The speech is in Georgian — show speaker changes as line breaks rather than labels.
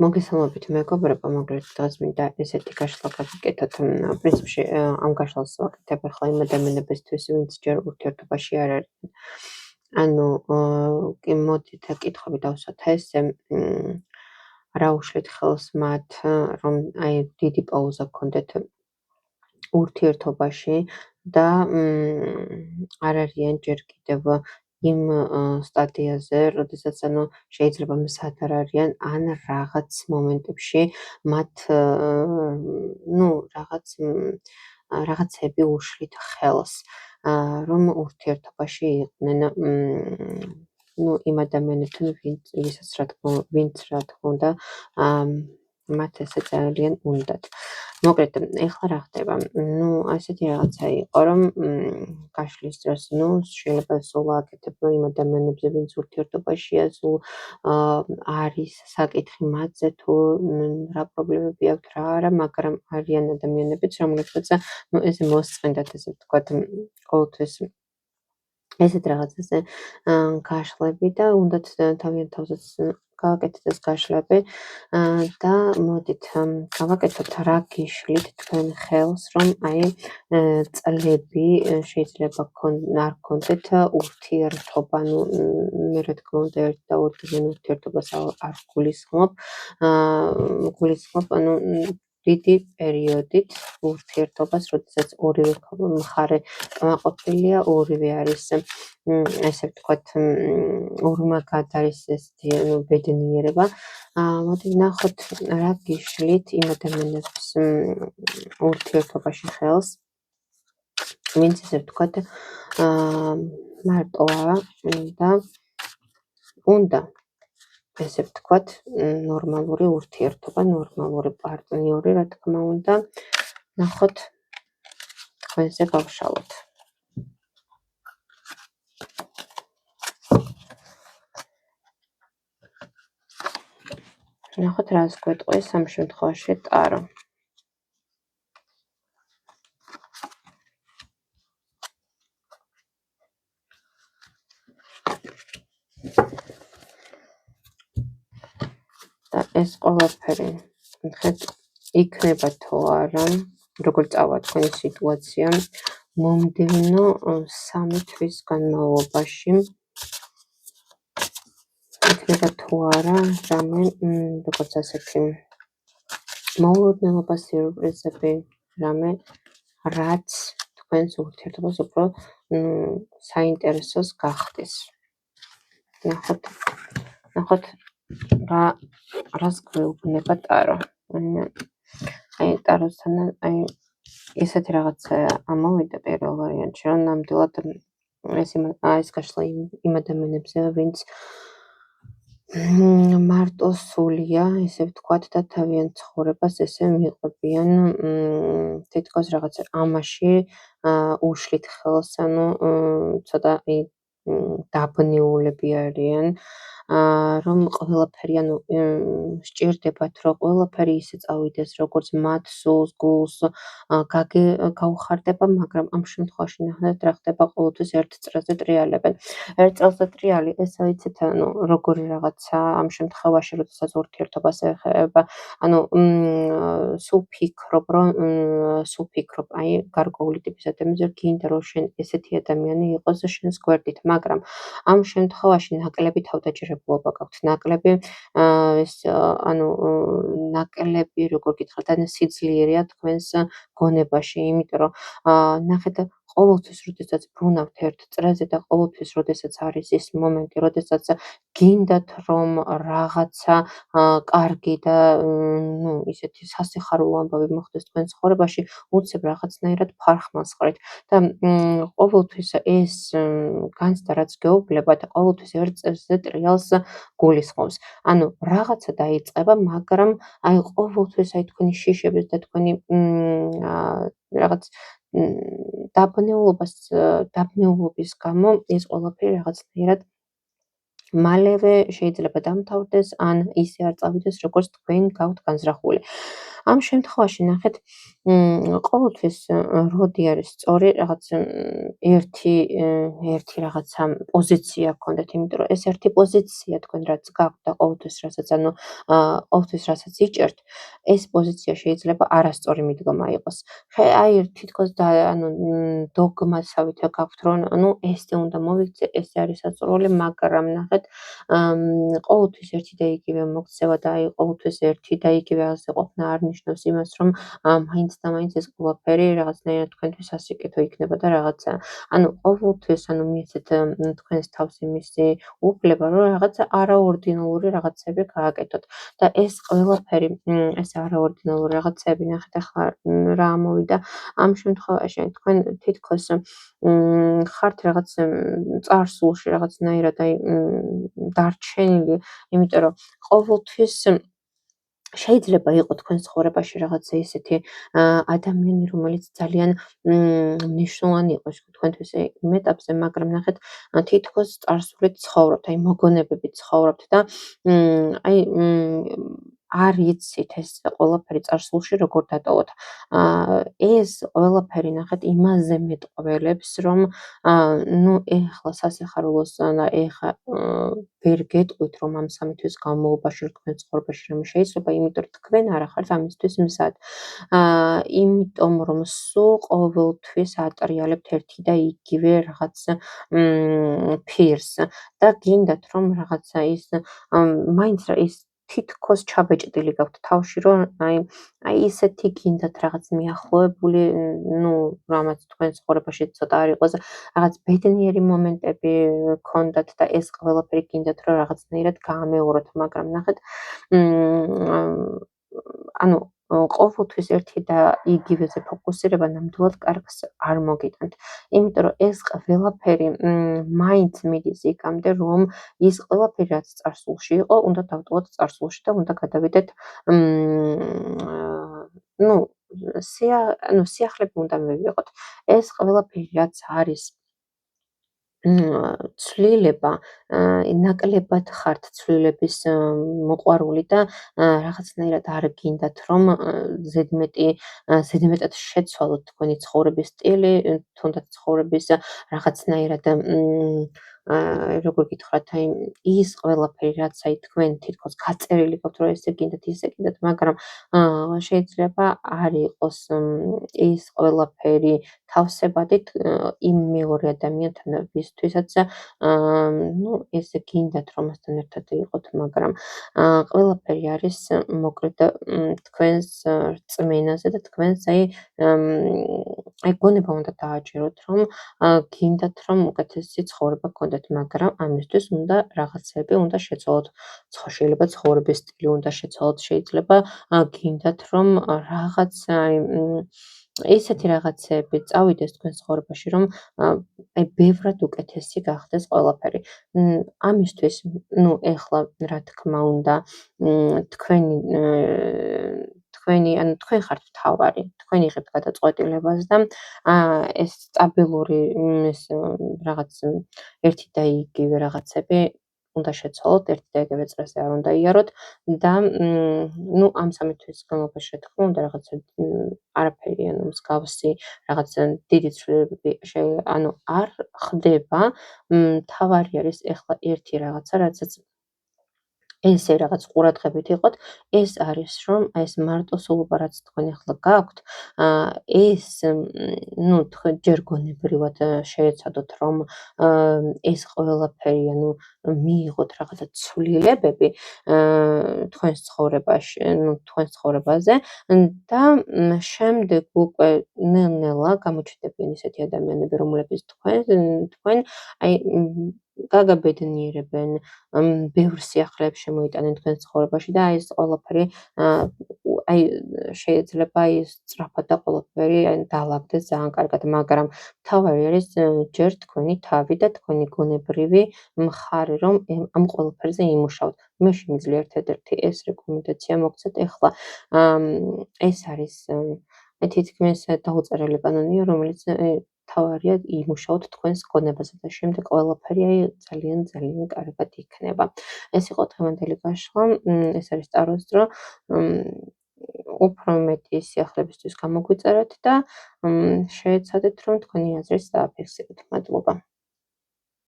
მოგესალმებით მეგობრებო, მოგლეთ დღეს მინდა ესეთი გაშლა გავიკეთოთ. პრინციპში ამ გაშლას ვაკეთებ ახლა იმ ადამიანებისთვის, ვინც ჯერ ურთიერთობაში არ არიან. ანუ კი მოდით კითხვები დავსვათ ესე, რა უშლით ხელს მათ, რომ აი დიდი პაუზა გქონდეთ ურთიერთობაში და არ არიან ჯერ კიდევ იმ სტადიაზე, როდესაც შეიძლება მზად არ არიან, ან რაღაც მომენტებში მათ რაღაცები უშლით ხელს, რომ ურთიერთობაში იყვნენ იმ ადამიანებთან, ვინც რა თქმა უნდა მათ ესე ძალიან უნდათ. მოკლედ, ეხლა რა ხდება? ასეთი რაღაცა იყო, რომ გაშლის დროს, შეიძლება სულ აკეთებ იმ ადამიანებზე, ვინც ურთიერთობაშია, სულ არის საკითხი მათზე, თუ რა პრობლემები აქვთ, რა არა, მაგრამ არიან ადამიანებიც, რომლებსაც ესე მოსწყენდათ, ესე ვთქვათ, ყოველთვის ესეთ რაღაცაზე გაშლები და უნდათ თავიანთ თავზეც გავაკეთეთ ეს გაშლები და მოდით გავაკეთოთ რა გიშლით თქვენ ხელს, რომ აი წლები შეიძლება არ გქონდეთ ურთიერთობა, მე რა თქმა უნდა ერთი და ორი დღიანი ურთიერთობას არ გულისხმობ, გულისხმობ დიდი პერიოდით ურთიერთობას, როდესაც ორივე მხარე კმაყოფილია, ორივე არის ესე ვთქვათ, ორივე არის ესეთი ბედნიერება. მოდით ნახოთ რა გიშლით იმ ადამიანების ურთიერთობაში ხელს, ვინც ესე ვთქვათ მარტოა და უნდა ესე ვთქვათ ნორმალური ურთიერთობა, ნორმალური პარტნიორი, რა თქმა უნდა, ნახოთ თქვენზე გავშალოთ. ნახოთ რას გვეტყვის ამ შემთხვევაში ტარო. და ეს ყველაფერი ნახეთ იქნება თუ არა, როგორ წავა თქვენი სიტუაცია მომდევნო 3 თვის განმავლობაში. იქნება თუ არა რამე, როგორც ასეთი მოულოდნელობა, სიურპრიზები, რამე რაც თქვენს ურთიერთობას უფრო საინტერესოს გახდის. ნახოთ რას გვეუბნება ტარო. აი ტაროსთან აი ესეთი რაღაცა ამოვიდა პირველ ვარიანტში, რომ ნამდვილად ეს გაშლა იმ ადამიანებზე, ვინც მარტო სულია, ესე ვთქვათ, და თავიანთ ცხოვრებას ესე მიყვებიან თითქოს რაღაცა ამაში უშლით ხელს, ცოტა დაბნეულები არიან, რომ ყველაფერი სჭირდებათ, რომ ყველაფერი ისე წავიდეს, როგორც მათ სულს, გულს გაუხარდება, მაგრამ ამ შემთხვევაში ნახეთ რა ხდება, ყოველთვის ერთ წრეზე ტრიალებენ. ერთ წელზე ტრიალი, ესე ვიცით, როგორი რაღაცა ამ შემთხვევაში, როდესაც ურთიერთობას ეხება, სულ ფიქრობ, აი გარკვეული ტიპის ადამიანზე, გინდა რომ შენ ესეთი ადამიანი იყოს შენს გვერდით, მაგრამ ამ შემთხვევაში ნაკლები თავდაჯერებულობა გაქვთ, ნაკლები ნაკლები, როგორ გითხრათ, სიძლიერეა თქვენს გონებაში, იმიტომ რომ ნახეთ ყოველთვის, როდესაც ბრუნავთ ერთ წრეზე და ყოველთვის, როდესაც არის ის მომენტი, როდესაც გინდათ, რომ რაღაცა კარგი და ისეთი სასიხარულო ამბავი მოხდეს თქვენ ცხოვრებაში, უცებ რაღაცნაირად ფარხმალს ხარით და ყოველთვის ეს განცდა, რაც გეუბნებათ, ყოველთვის ერთ წრეზე ტრიალს გულისხმობს. ანუ რაღაცა დაიწყება, მაგრამ აი ყოველთვის აი თქვენი შიშების და თქვენი რაღაც დაბნეულობის გამო ეს ყველაფერი რაღაცნაირად მალევე შეიძლება დამთავრდეს, ან ისე არ წავიდეს, როგორც თქვენ გაქვთ განზრახული. ამ შემთხვევაში ნახეთ, ყოველთვის როდი არის სწორი რაღაც ერთი რაღაცა პოზიცია გქონდეთ, იმიტომ რომ ეს ერთი პოზიცია თქვენ რაც გაქვთ და ყოველთვის რასაც ყოველთვის რასაც იჭერთ, ეს პოზიცია შეიძლება არასწორი მიდგომა იყოს. აი თითქოს და დოგმასავით გაქვთ რომ ესე უნდა მოვიქცე, ესე არის სასურველი, მაგრამ ნახეთ, ყოველთვის ერთი და იგივე მოქცევა და აი ყოველთვის ერთი და იგივე ასე ყოფნა არ ნიშნავს იმას, რომ მაინც და მაინც ეს ყველაფერი რაღაცნაირად თქვენთვის სასიკეთო იქნება და რაღაცა. ყოველთვის მიეცეთ თქვენს თავს იმისი უფლება, რომ რაღაცა არაორდინალური რაღაცები გააკეთოთ. და ეს ყველაფერი, ეს არაორდინალური რაღაცები ნახეთ ახლა რა ამოვიდა ამ შემთხვევაში თქვენ თითქოს ხართ რაღაც წარსულში რაღაცნაირად აი დარჩენილი, იმიტომ რომ ყოველთვის შეიძლება იყოს თქვენს ცხოვრებაში რაღაცა ისეთი ადამიანი, რომელიც ძალიან მნიშვნელოვანი იყოს თქვენთვის იმ ეტაპზე, მაგრამ ნახეთ, თითქოს წარსულით ცხოვრობთ, აი მოგონებებით ცხოვრობთ და აი არ იცით ეს ყველაფერი წარსულში როგორ დატოვოთ. ეს ყველაფერი ნახეთ იმაზე მეტყველებს, რომ ეხლა სასიხარულოს და ეხლა ვერ გეტყვით, რომ ამ 3 თვის განმავლობაში თქვენ ცხოვრებაში რამე შეიძლება, იმიტომ რომ თქვენ არ ახართ ამისთვის მზად. იმიტომ რომ სულ ყოველთვის ატრიალებთ ერთი და იგივე რაღაც ფირს და გინდათ რომ რაღაცა ის მაინც ის თითქოს ჩაბეჭდილი გაქვთ თავში, რომ აი ისეთი გინდათ რაღაც მიახლოებული, რამაც თქვენ ცხოვრებაში ცოტა არ იყოს, რაღაც ბედნიერი მომენტები გქონდათ და ეს ყველაფერი გინდათ რომ რაღაცნაირად გაამეოროთ, მაგრამ ნახეთ, ანუ ყოველთვის ერთი და იგივეზე ფოკუსირება ნამდვილად კარგს არ მოგიტანთ. იმიტომ რომ ეს ყველაფერი მაინც მიდის იქამდე, რომ ის ყველაფერი რაც წარსულში იყო, უნდა დავტოვოთ წარსულში და უნდა გადავიდეთ ნუ სიახლეები უნდა მივიღოთ. ეს ყველაფერი რაც არის ცვლილება, ნაკლებად ხართ ცვლილების მოყვარული და რაღაცნაირად არ გინდათ რომ ზედმეტად შეცვალოთ თქვენი ცხოვრების სტილი, თუნდაც ცხოვრების რაღაცნაირად როგორ გითხრათ, აი ის ყველაფერი რაც აი თქვენ თითქოს გაწერილი გაქვთ, რომ ესე გინდათ, ისე გინდათ, მაგრამ შეიძლება არ იყოს ის ყველაფერი თავსებადით იმ მეორე ადამიანთან, ვისთვისაც ესე გინდათ რომ მასთან ერთად იყოთ, მაგრამ ყველაფერი არის მოკლედ თქვენს რწმენაზე და თქვენს აი გონება უნდა დააჭიროთ, რომ გინდათ რომ უკეთესი ცხოვრება გქონდეთ, მაგრამ ამისთვის უნდა რაღაცები უნდა შეცვალოთ. შეიძლება ცხოვრების სტილი უნდა შეცვალოთ, შეიძლება გინდათ რომ რაღაც ისეთი რაღაცები წავიდეს თქვენ ცხოვრებაში, რომ აი ბევრად უკეთესი გახდეს ყველაფერი. ამისთვის, ეხლა რა თქმა უნდა, თქვენი თქვენ ხართ მთავარი, თქვენ იღებთ გადაწყვეტილებას და ეს სტაბილური ეს რაღაც ერთი და იგივე რაღაცები უნდა შეცვალოთ, ერთი და იგივე წრეზე არ უნდა იაროთ და ამ 3 თვის განმავლობაში რა თქმა უნდა რაღაცა არაფერი მსგავსი რაღაცა დიდი ცვლილებები არ ხდება. მთავარი არის ეხლა ერთი რაღაცა, რაცაც ესე რაღაც ყურადღებით იყოთ, ეს არის რომ ეს მარტოსულობა რაც თქვენ ახლა გაქვთ, ეს თქვენ ჯერ გონებრივად შეეცადოთ რომ ეს ყველაფერი მიიღოთ რაღაცა ცვლილებები თქვენს ცხოვრებაში, თქვენს ცხოვრებაზე და შემდეგ უკვე ნელ-ნელა გამოჩნდებიან ისეთი ადამიანები, რომლებიც თქვენ აი გაგაბედნიერებენ, ბევრ სიახლეებს შემოიტანენ თქვენს ცხოვრებაში და აი ეს ყველაფერი აი შეიძლება აი სწრაფად და ყველაფერი დაალაგდეს ძალიან კარგად, მაგრამ მთავარი არის ჯერ თქვენი თავი და თქვენი გონებრივი მხარე, რომ ამ ყველაფერზე იმუშაოთ. მე შემიძლია ერთადერთი ეს რეკომენდაცია მოგცეთ ეხლა. ეს არის თითქმის დაუწერელი კანონია, რომელიც მთავარია იმუშაოთ თქვენს გონებაზე და შემდეგ ყველაფერი ძალიან ძალიან კარგად იქნება. ეს იყო დღევანდელი გაშლა, ეს არის ტაროს დრო. უფრო მეტი სიახლებისთვის გამოგვიწერეთ და შეეცადეთ, რომ თქვენი აზრიც დააფიქსიროთ. მადლობა.